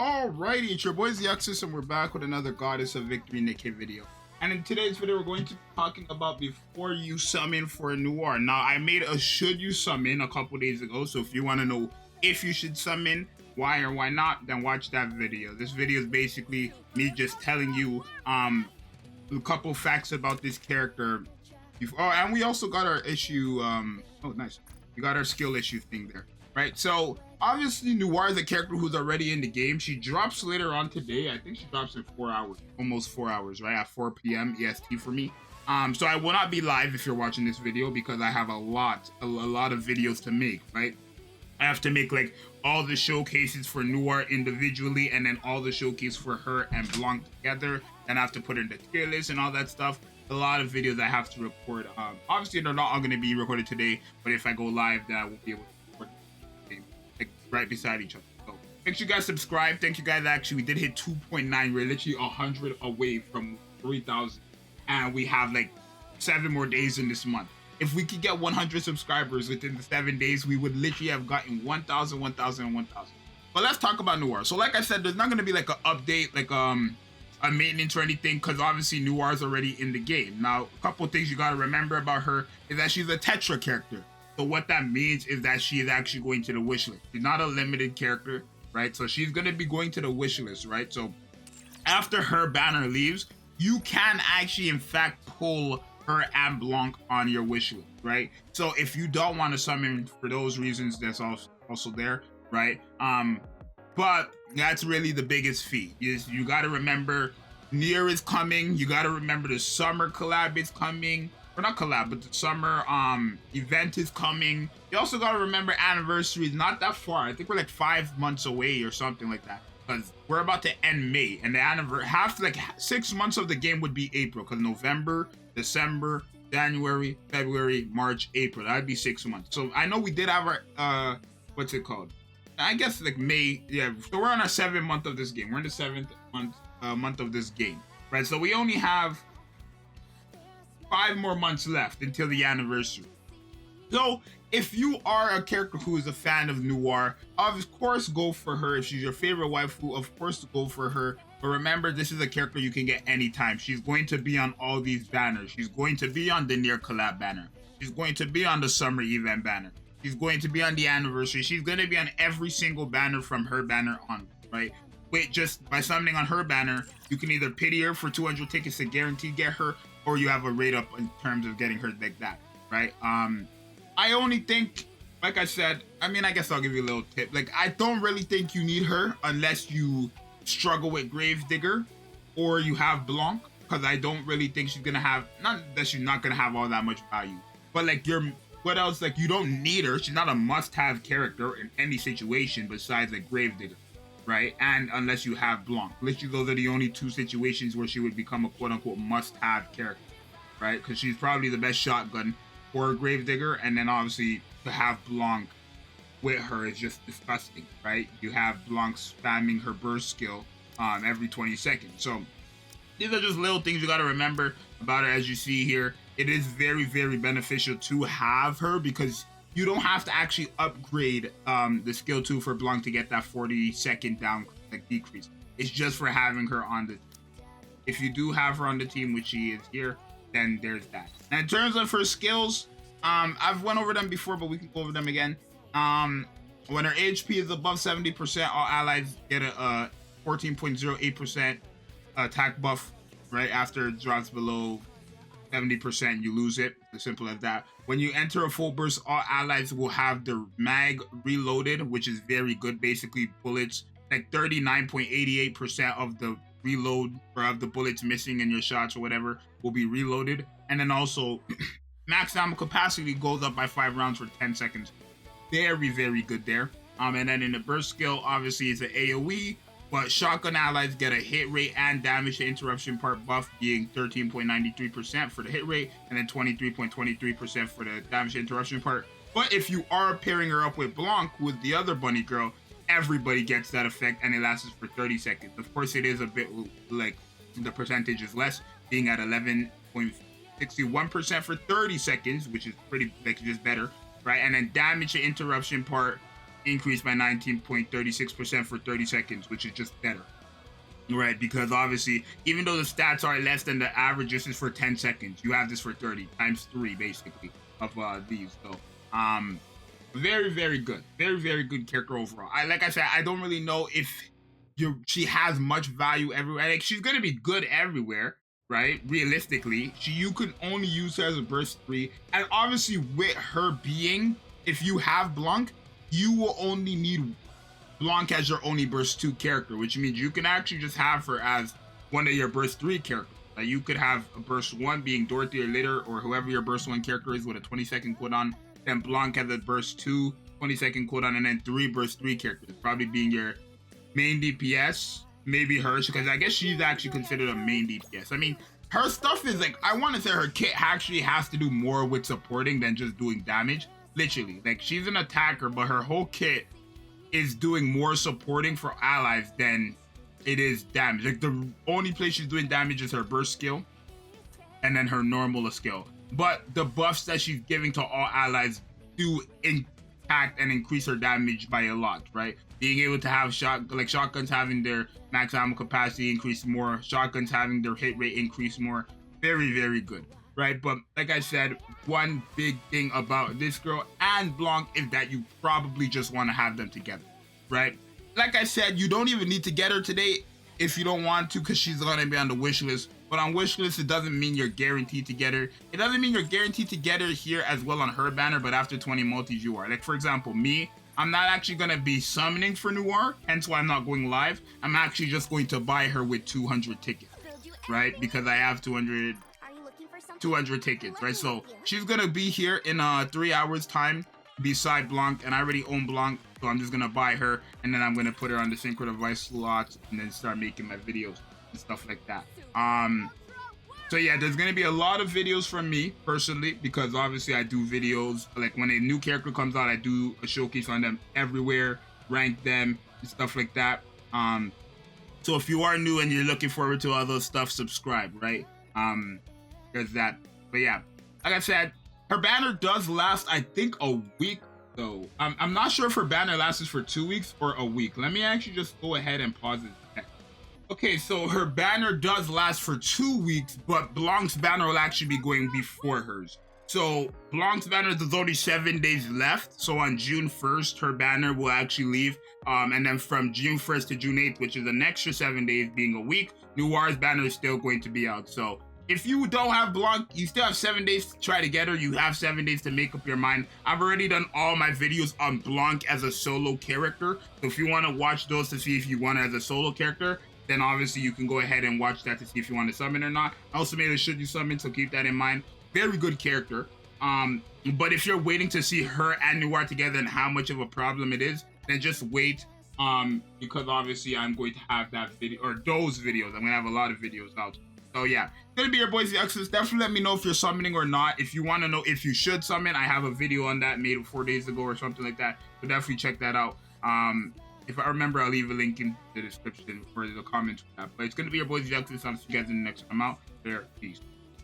Alrighty, it's your boy Zxous, and we're back with another Goddess of Victory Nikke video. And in today's video, we're going to be talking about before you summon for a Noir. Now, I made a should you summon a couple days ago, so if you want to know if you should summon, why or why not, then watch that video. This video is basically me just telling you a couple facts about this character. Oh, and we also got our issue, oh nice, we got our skill issue thing there, right? So obviously Noir is a character who's already in the game. She drops later on today. I think she drops in 4 hours, almost 4 hours, right? At 4 p.m. EST for me. So I will not be live if you're watching this video because I have a lot of videos to make, right? I have to make like all the showcases for Noir individually and then all the showcases for her and Blanc together. And I have to put in the tier list and all that stuff. A lot of videos I have to record. Obviously they're not all going to be recorded today, but if I go live, then I will be able to record like right beside each other. So make sure you guys subscribe. Thank you guys. Actually, we did hit 2.9. We're literally 100 away from 3,000, and we have like 7 more days in this month. If we could get 100 subscribers within the 7 days, we would literally have gotten 1,000, 1,000, and 1,000. But let's talk about Noir. So like I said, there's not going to be like an update, like a maintenance or anything, because obviously Noir is already in the game. Now, a couple of things you got to remember about her is that she's a Tetra character. So what that means is that she is actually going to the wish list. She's not a limited character, right? So she's going to be going to the wish list, right? So after her banner leaves, you can actually, in fact, pull her and Blanc on your wish list, right? So if you don't want to summon for those reasons, that's also there, right? But that's really the biggest fee. You got to remember Nikke is coming. You got to remember the summer collab is coming. Or not collab, but the summer event is coming. You also got to remember anniversary is not that far. I think we're like 5 months away or something like that. Because we're about to end May. And the anniversary, 6 months of the game would be April. Because November, December, January, February, March, April. That would be 6 months. So I know we did have our, what's it called? I guess like May, yeah. So we're on our 7th month of this game. We're in the 7th month of this game, right? So we only have 5 more months left until the anniversary. So if you are a character who is a fan of Noir, of course go for her. If she's your favorite waifu, of course go for her. But remember, this is a character you can get anytime. She's going to be on all these banners. She's going to be on the Nikke collab banner. She's going to be on the summer event banner. She's going to be on the anniversary. She's going to be on every single banner from her banner on, right? Wait, just by summoning on her banner, you can either pity her for 200 tickets to guarantee get her, or you have a rate up in terms of getting her like that, right? I only think, like I said, I mean, I guess I'll give you a little tip. Like, I don't really think you need her unless you struggle with Gravedigger or you have Blanc, because I don't really think she's going to have, not that she's not going to have all that much value, but like what else? Like, you don't need her. She's not a must-have character in any situation besides like Gravedigger, right? And unless you have Blanc. Literally, those are the only 2 situations where she would become a quote-unquote must-have character, right? Because she's probably the best shotgun for Gravedigger, and then obviously to have Blanc with her is just disgusting, right? You have Blanc spamming her burst skill every 20 seconds. So these are just little things you got to remember about her. As you see here, it is very, very beneficial to have her because you don't have to actually upgrade the skill 2 for Blanc to get that 40-second down like decrease. It's just for having her on the team. If you do have her on the team, which she is here, then there's that. Now, in terms of her skills, I've went over them before, but we can go over them again. When her HP is above 70%, all allies get a 14.08% attack buff. Right after it drops below 70%, you lose it. As simple as that. When you enter a full burst, all allies will have the mag reloaded, which is very good. Basically, bullets, like 39.88% of the reload or of the bullets missing in your shots or whatever will be reloaded. And then also, max ammo capacity goes up by 5 rounds for 10 seconds. Very, very good there. And then in the burst skill, obviously it's an AoE. But shotgun allies get a hit rate and damage to interruption part buff, being 13.93% for the hit rate and then 23.23% for the damage to interruption part. But if you are pairing her up with Blanc, with the other bunny girl, everybody gets that effect and it lasts for 30 seconds. Of course, it is a bit like the percentage is less, being at 11.61% for 30 seconds, which is pretty like just better, right? And then damage to interruption part increased by 19.36% for 30 seconds, which is just better. Right, because obviously, even though the stats are less than the average, this is for 10 seconds. You have this for 30 times 3, basically, of these. So, very, very good. Very, very good character overall. Like I said, I don't really know if she has much value everywhere. Like, she's gonna be good everywhere, right? Realistically, you can only use her as a burst 3, and obviously with her being, if you have Blanc, you will only need Blanc as your only burst 2 character, which means you can actually just have her as one of your burst 3 characters. Like, you could have a burst 1 being Dorothy or Litter, or whoever your burst 1 character is with a 20-second cooldown. Then Blanc has a burst 2, 20-second cooldown, and then 3 burst 3 characters, probably being your main DPS, maybe hers, because I guess she's actually considered a main DPS. I mean, her stuff is like, I want to say her kit actually has to do more with supporting than just doing damage. Literally, like, she's an attacker, but her whole kit is doing more supporting for allies than it is damage. Like, the only place she's doing damage is her burst skill and then her normal skill. But the buffs that she's giving to all allies do impact and increase her damage by a lot, right? Being able to have shotguns having their max ammo capacity increase more, shotguns having their hit rate increase more. Very, very good, right? But like I said, one big thing about this girl and Blanc is that you probably just want to have them together, right? Like I said, you don't even need to get her today if you don't want to, because she's going to be on the wish list. But on wish list, it doesn't mean you're guaranteed to get her. It doesn't mean you're guaranteed to get her here as well on her banner, but after 20 multis you are. Like, for example, me, I'm not actually going to be summoning for Noir, hence why I'm not going live. I'm actually just going to buy her with 200 tickets, right? Because I have 200 tickets, right? So she's gonna be here in 3 hours time beside Blanc, and I already own Blanc, so I'm just gonna buy her, and then I'm gonna put her on the synchro device slots and then start making my videos and stuff like that. So yeah, there's gonna be a lot of videos from me personally, because obviously I do videos like when a new character comes out, I do a showcase on them everywhere, rank them and stuff like that. So if you are new and you're looking forward to all those stuff, subscribe, right? There's that. But yeah, like I said, her banner does last, I think, a week though. I'm not sure if her banner lasts for 2 weeks or a week. Let me actually just go ahead and pause it. Okay, so her banner does last for 2 weeks, but Blanc's banner will actually be going before hers. So Blanc's banner, there's only 7 days left. So on June 1st, her banner will actually leave. And then from June 1st to June 8th, which is an extra 7 days, being a week, Noir's banner is still going to be out. So if you don't have Blanc, you still have 7 days to try to get her. You have 7 days to make up your mind. I've already done all my videos on Blanc as a solo character. So if you want to watch those to see if you want her as a solo character, then obviously you can go ahead and watch that to see if you want to summon or not. I also made a should you summon, so keep that in mind. Very good character. But if you're waiting to see her and Noir together and how much of a problem it is, then just wait. Because obviously I'm going to have that video, or those videos. I'm going to have a lot of videos out. So yeah, it's gonna be your boy Zxous. Definitely let me know if you're summoning or not. If you want to know if you should summon, I have a video on that made 4 days ago or something like that. So definitely check that out. If I remember, I'll leave a link in the description for the comments. But it's gonna be your boy Zxous. I'll see you guys in the next time out. There, peace.